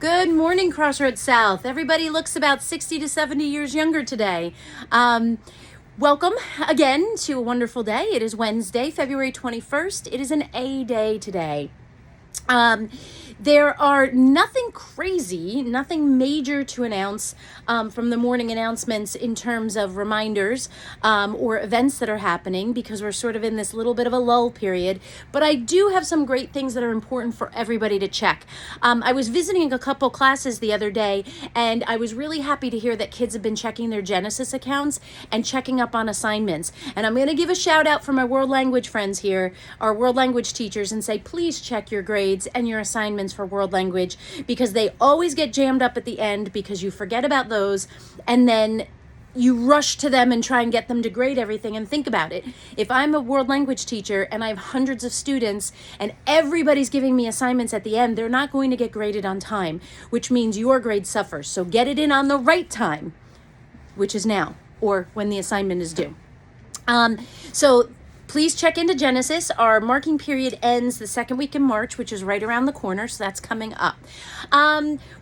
Good morning, Crossroads South. Everybody looks about 60 to 70 years younger today. Welcome again to a wonderful day. It is Wednesday, February 21st. It is an A day today. There are nothing crazy, nothing major to announce from the morning announcements in terms of reminders or events that are happening, because we're sort of in this little bit of a lull period. But I do have some great things that are important for everybody to check. I was visiting a couple classes the other day, and I was really happy to hear that kids have been checking their Genesis accounts and checking up on assignments. And I'm going to give a shout out for my world language friends here, our world language teachers, and say, please check your grades and your assignments for world language, because they always get jammed up at the end because you forget about those and then you rush to them and try and get them to grade everything. And think about it. If I'm a world language teacher and I have hundreds of students and everybody's giving me assignments at the end, they're not going to get graded on time, which means your grade suffers. So get it in on the right time, which is now, or when the assignment is due. So please check into Genesis. Our marking period ends the second week in March, which is right around the corner, so that's coming up.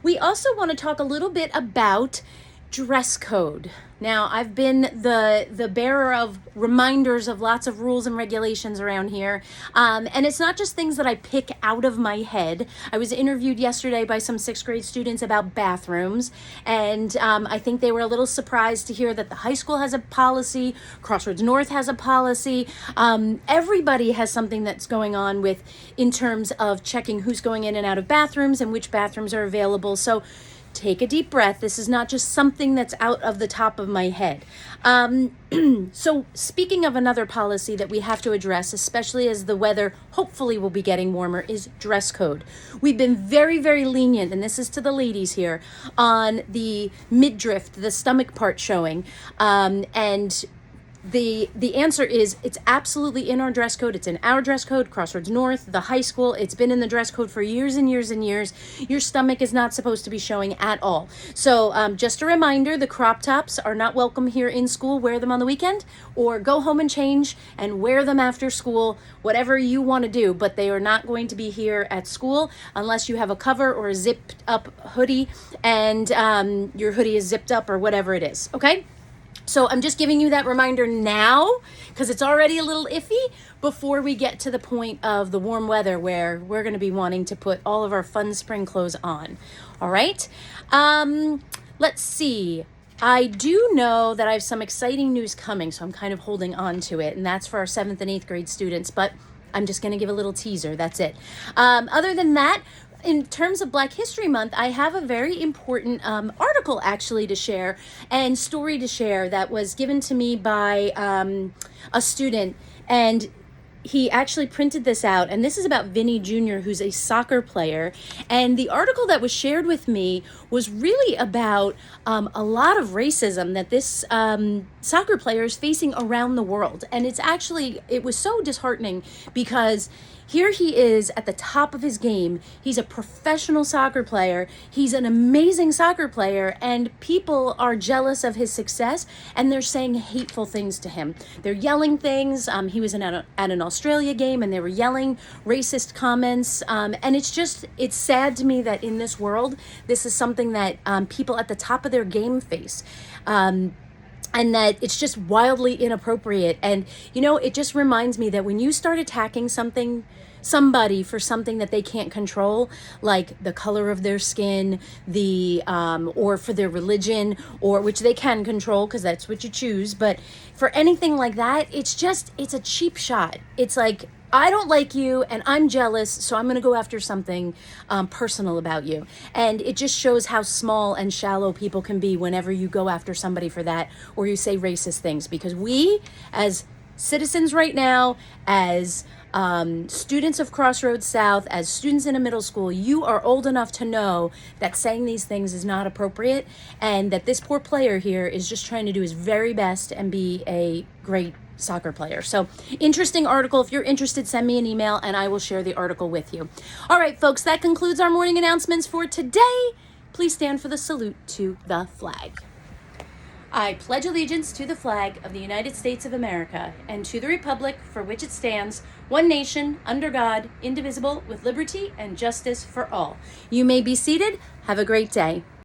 We also want to talk a little bit about dress code. Now, I've been the bearer of reminders of lots of rules and regulations around here. And it's not just things that I pick out of my head. I was interviewed yesterday by some 6th grade students about bathrooms. And I think they were a little surprised to hear that the high school has a policy, Crossroads North has a policy. Everybody has something that's going on with in terms of checking who's going in and out of bathrooms and which bathrooms are available. So take a deep breath. This is not just something that's out of the top of my head. So speaking of another policy that we have to address, especially as the weather hopefully will be getting warmer, is dress code. We've been very, very lenient, and this is to the ladies here, on the midriff, the stomach part showing. And the answer is it's absolutely in our dress code. It's in our dress code, Crossroads North, the high school. It's been in the dress code for years and years and years. Your stomach is not supposed to be showing at all. So just a reminder, the crop tops are not welcome here in school. Wear them on the weekend or go home and change and wear them after school, whatever you want to do. But they are not going to be here at school unless you have a cover or a zipped up hoodie and your hoodie is zipped up or whatever it is. Okay? So I'm just giving you that reminder now because it's already a little iffy before we get to the point of the warm weather where we're going to be wanting to put all of our fun spring clothes on. All right. Let's see. I do know that I have some exciting news coming, so I'm kind of holding on to it, and that's for our 7th and 8th grade students, but I'm just going to give a little teaser. That's it. Other than that, in terms of Black History Month, I have a very important article actually to share and story to share that was given to me by a student, and he actually printed this out, and this is about Vinny Jr., who's a soccer player. And the article that was shared with me was really about a lot of racism that this soccer player is facing around the world. And it was so disheartening because here he is at the top of his game. He's a professional soccer player. He's an amazing soccer player, and people are jealous of his success, and they're saying hateful things to him. They're yelling things. He was at an Australia game, and they were yelling racist comments. And it's sad to me that in this world, this is something that people at the top of their game face. And that it's just wildly inappropriate. And, it just reminds me that when you start attacking somebody for something that they can't control, like the color of their skin, or for their religion, or which they can control because that's what you choose. But for anything like that, it's a cheap shot. It's like, I don't like you and I'm jealous, so I'm going to go after something personal about you. And it just shows how small and shallow people can be whenever you go after somebody for that or you say racist things. Because we, as citizens right now, as students of Crossroads South, as students in a middle school, you are old enough to know that saying these things is not appropriate, and that this poor player here is just trying to do his very best and be a great soccer player. So interesting article. If you're interested, send me an email and I will share the article with you. All right, folks, that concludes our morning announcements for today. Please stand for the salute to the flag. I pledge allegiance to the flag of the United States of America and to the republic for which it stands, one nation, under God, indivisible, with liberty and justice for all. You may be seated. Have a great day.